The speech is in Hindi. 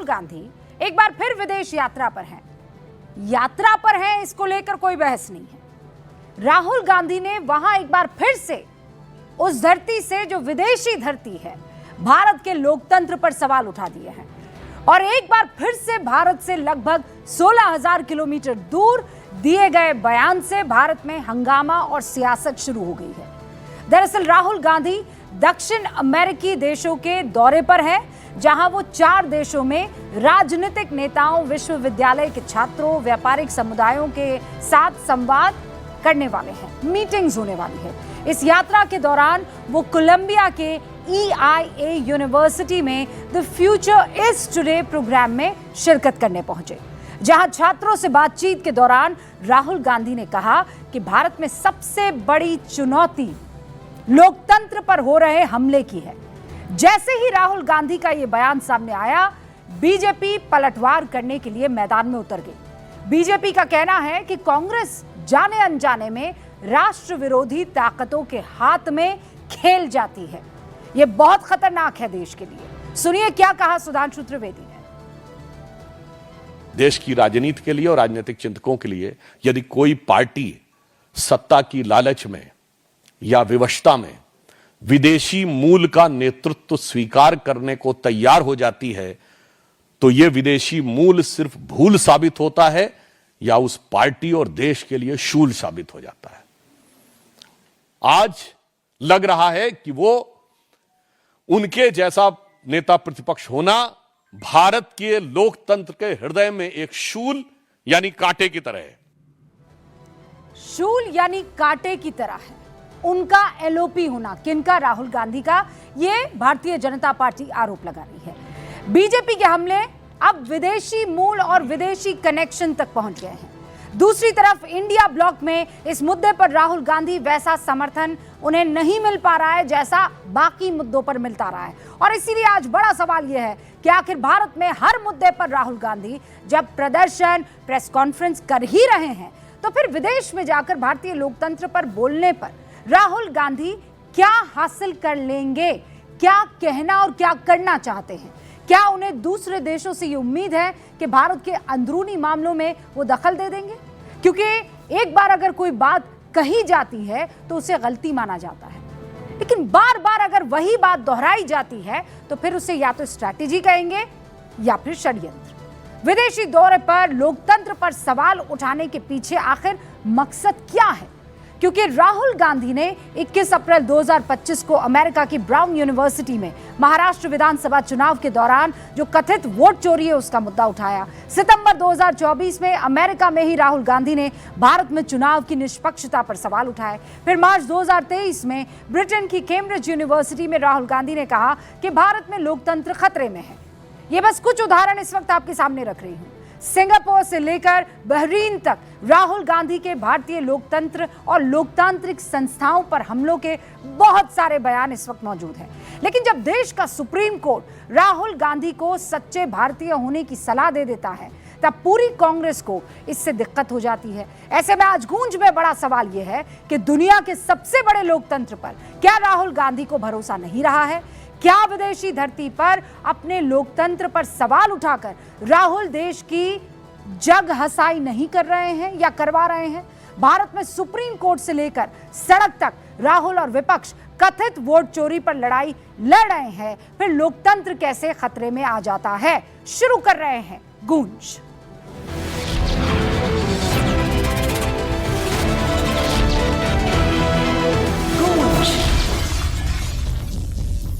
राहुल गांधी एक बार फिर विदेश यात्रा पर हैं, इसको लेकर कोई बहस नहीं है। राहुल गांधी ने वहां एक बार फिर से उस धरती से जो विदेशी धरती है, भारत के लोकतंत्र पर सवाल उठा दिए हैं और एक बार फिर से भारत से लगभग 16,000 किलोमीटर दूर दिए गए बयान से भारत में हंगामा और सियासत शुरू हो गई है। दरअसल राहुल गांधी दक्षिण अमेरिकी देशों के दौरे पर है, जहां वो 4 देशों में राजनीतिक नेताओं, विश्वविद्यालय के छात्रों, व्यापारिक समुदायों के साथ संवाद करने वाले हैं, मीटिंग्स होने वाली है। इस यात्रा के दौरान वो कोलंबिया के EIA यूनिवर्सिटी में the future is today programme में शिरकत करने पहुंचे, जहां छात्रों से बातचीत के दौरान राहुल गांधी ने कहा कि भारत में सबसे बड़ी चुनौती लोकतंत्र पर हो रहे हमले की है। जैसे ही राहुल गांधी का यह बयान सामने आया, बीजेपी पलटवार करने के लिए मैदान में उतर गई। बीजेपी का कहना है कि कांग्रेस जाने अनजाने में राष्ट्र विरोधी ताकतों के हाथ में खेल जाती है। यह बहुत खतरनाक है देश के लिए। सुनिए क्या कहा सुधांशु त्रिवेदी ने। देश की राजनीति के लिए और राजनीतिक चिंतकों के लिए यदि कोई पार्टी सत्ता की लालच में या विवशता में विदेशी मूल का नेतृत्व स्वीकार करने को तैयार हो जाती है, तो यह विदेशी मूल सिर्फ भूल साबित होता है या उस पार्टी और देश के लिए शूल साबित हो जाता है। आज लग रहा है कि वो उनके जैसा नेता प्रतिपक्ष होना भारत के लोकतंत्र के हृदय में एक शूल यानी कांटे की तरह है। शूल यानी कांटे की तरह है उनका LOP होना। किनका? राहुल गांधी का। ये भारतीय जनता पार्टी आरोप लगा रही है। बीजेपी के हमले अब विदेशी मूल और विदेशी कनेक्शन तक पहुंच गए हैं। दूसरी तरफ इंडिया ब्लॉक में इस मुद्दे पर राहुल गांधी वैसा समर्थन उन्हें नहीं मिल पा रहा है जैसा बाकी मुद्दों पर मिलता रहा है। और इसीलिए आज बड़ा सवाल यह है कि आखिर भारत में हर मुद्दे पर राहुल गांधी जब प्रदर्शन, प्रेस कॉन्फ्रेंस कर ही रहे हैं, तो फिर विदेश में जाकर भारतीय लोकतंत्र पर बोलने पर राहुल गांधी क्या हासिल कर लेंगे? क्या कहना और क्या करना चाहते हैं? क्या उन्हें दूसरे देशों से ये उम्मीद है कि भारत के अंदरूनी मामलों में वो दखल दे देंगे? क्योंकि एक बार अगर कोई बात कही जाती है तो उसे गलती माना जाता है, लेकिन बार बार अगर वही बात दोहराई जाती है तो फिर उसे या तो स्ट्रैटेजी कहेंगे या फिर षड्यंत्र। विदेशी दौरे पर लोकतंत्र पर सवाल उठाने के पीछे आखिर मकसद क्या है? क्योंकि राहुल गांधी ने 21 अप्रैल 2025 को अमेरिका की ब्राउन यूनिवर्सिटी में महाराष्ट्र विधानसभा चुनाव के दौरान जो कथित वोट चोरी है उसका मुद्दा उठाया। सितंबर 2024 में अमेरिका में ही राहुल गांधी ने भारत में चुनाव की निष्पक्षता पर सवाल उठाए। फिर मार्च 2023 में ब्रिटेन की कैम्ब्रिज यूनिवर्सिटी में राहुल गांधी ने कहा कि भारत में लोकतंत्र खतरे में है। ये बस कुछ उदाहरण इस वक्त आपके सामने रख रही हूं। सिंगापुर से लेकर बहरीन तक राहुल गांधी के भारतीय लोकतंत्र और लोकतांत्रिक संस्थाओं पर हमलों के बहुत सारे बयान इस वक्त मौजूद हैं। लेकिन जब देश का सुप्रीम कोर्ट राहुल गांधी को सच्चे भारतीय होने की सलाह दे देता है, तब पूरी कांग्रेस को इससे दिक्कत हो जाती है। ऐसे में आज गूंज में बड़ा सवाल यह है कि दुनिया के सबसे बड़े लोकतंत्र पर क्या राहुल गांधी को भरोसा नहीं रहा है? क्या विदेशी धरती पर अपने लोकतंत्र पर सवाल उठाकर राहुल देश की जग हसाई नहीं कर रहे हैं या करवा रहे हैं? भारत में सुप्रीम कोर्ट से लेकर सड़क तक राहुल और विपक्ष कथित वोट चोरी पर लड़ाई लड़ रहे हैं। फिर लोकतंत्र कैसे खतरे में आ जाता है? शुरू कर रहे हैं गूंज।